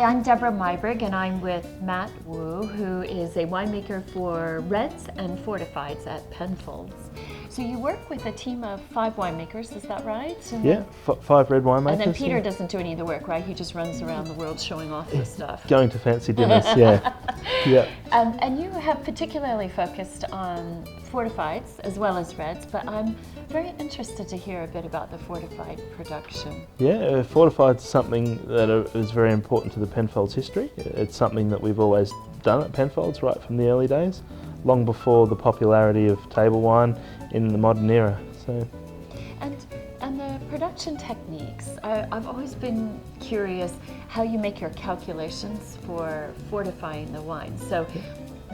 Hi, I'm Debra Meiburg, and I'm with Matt Wu, who is a winemaker for reds and fortifieds at Penfolds. So you work with a team of 5 winemakers, is that right? And yeah, 5 red winemakers. And then Peter yeah. doesned do any of the work, right? He just runs around the world showing off the stuff. Going to fancy dinners, yeah. Yeah. And you have particularly focused on fortifieds as well as reds, but I'm very interested to hear a bit about the fortified production. Yeah, fortified is something that is very important to the Penfolds history. It's something that we've always done at Penfolds right from the early days, long before the popularity of table wine in the modern era. So. And the production techniques, I've always been curious how you make your calculations for fortifying the wine. So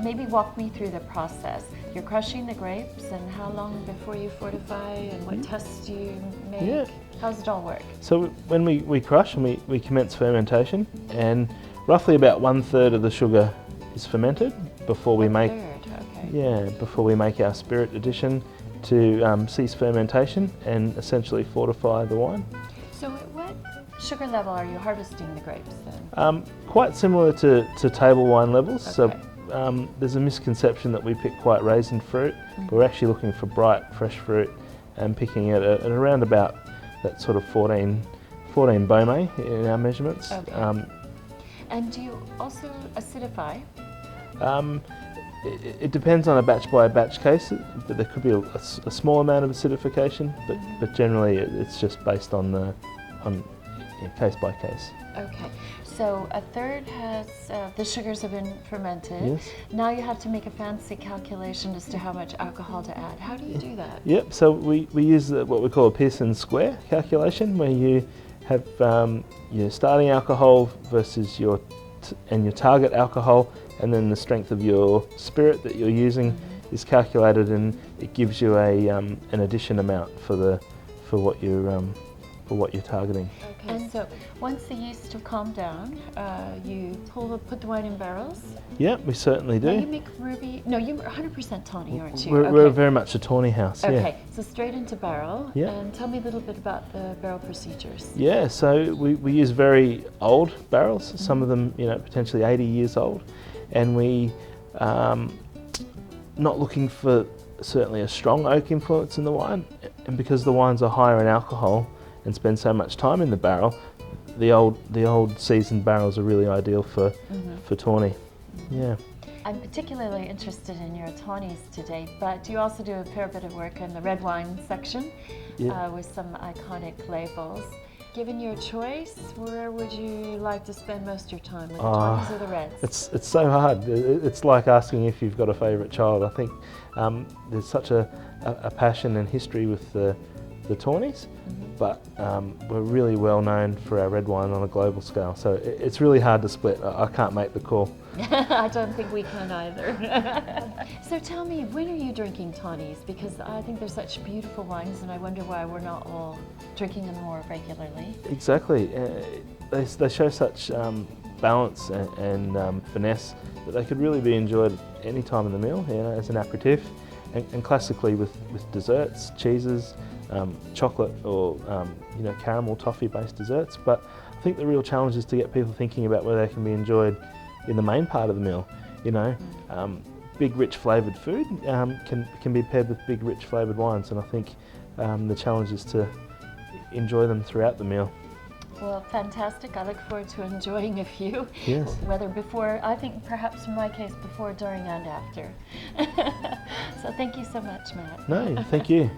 maybe walk me through the process. You're crushing the grapes, and how long before you fortify, and what tests do you make? Yeah. How does it all work? So when we crush and we commence fermentation, and roughly about 1/3 of the sugar is fermented before we make. Okay. Yeah, before we make our spirit addition to cease fermentation and essentially fortify the wine. So at what sugar level are you harvesting the grapes then? Quite similar to table wine levels. Okay. So there's a misconception that we pick quite raisin fruit, but we're actually looking for bright, fresh fruit and picking it at around about that sort of 14 Beaumet in our measurements. Okay. And do you also acidify? It depends on a batch by batch case, but there could be a small amount of acidification, but generally it's just based on case by case. Okay, so 1/3 has the sugars have been fermented. Yes. Now you have to make a fancy calculation as to how much alcohol to add. How do you do that? Yep. So we use what we call a Pearson's square calculation, where you have your starting alcohol versus your target alcohol, and then the strength of your spirit that you're using is calculated, and it gives you an addition amount for what you're targeting. Okay, and so once the yeast have calmed down, you put the wine in barrels. Yeah, we certainly do. Now you make ruby. No, you're 100% tawny, aren't you? We're very much a tawny house. Okay, Yeah. so straight into barrel. Yeah. And tell me a little bit about the barrel procedures. Yeah, so we use very old barrels. Some of them, potentially 80 years old, and we not looking for certainly a strong oak influence in the wine, and because the wines are higher in alcohol and spend so much time in the barrel, the old seasoned barrels are really ideal for tawny. Yeah. I'm particularly interested in your tawnies today, but you also do a fair bit of work in the red wine section with some iconic labels. Given your choice, where would you like to spend most of your time, with the tawnies or the reds? It's so hard. It's like asking if you've got a favourite child. I think there's such a passion and history with the tawnies, but we're really well known for our red wine on a global scale. So it's really hard to split. I can't make the call. I don't think we can either. So tell me, when are you drinking tawnies? Because I think they're such beautiful wines, and I wonder why we're not all drinking them more regularly. Exactly. They show such balance and finesse that they could really be enjoyed any time of the meal, as an aperitif, and classically with desserts, cheeses, chocolate or caramel toffee based desserts. But I think the real challenge is to get people thinking about where they can be enjoyed in the main part of the meal. Big rich flavoured food can be paired with big rich flavoured wines, and I think the challenge is to enjoy them throughout the meal. Well, fantastic. I look forward to enjoying a few. Yes. Whether before, I think perhaps in my case, before, during and after. So thank you so much, Matt. No, thank you.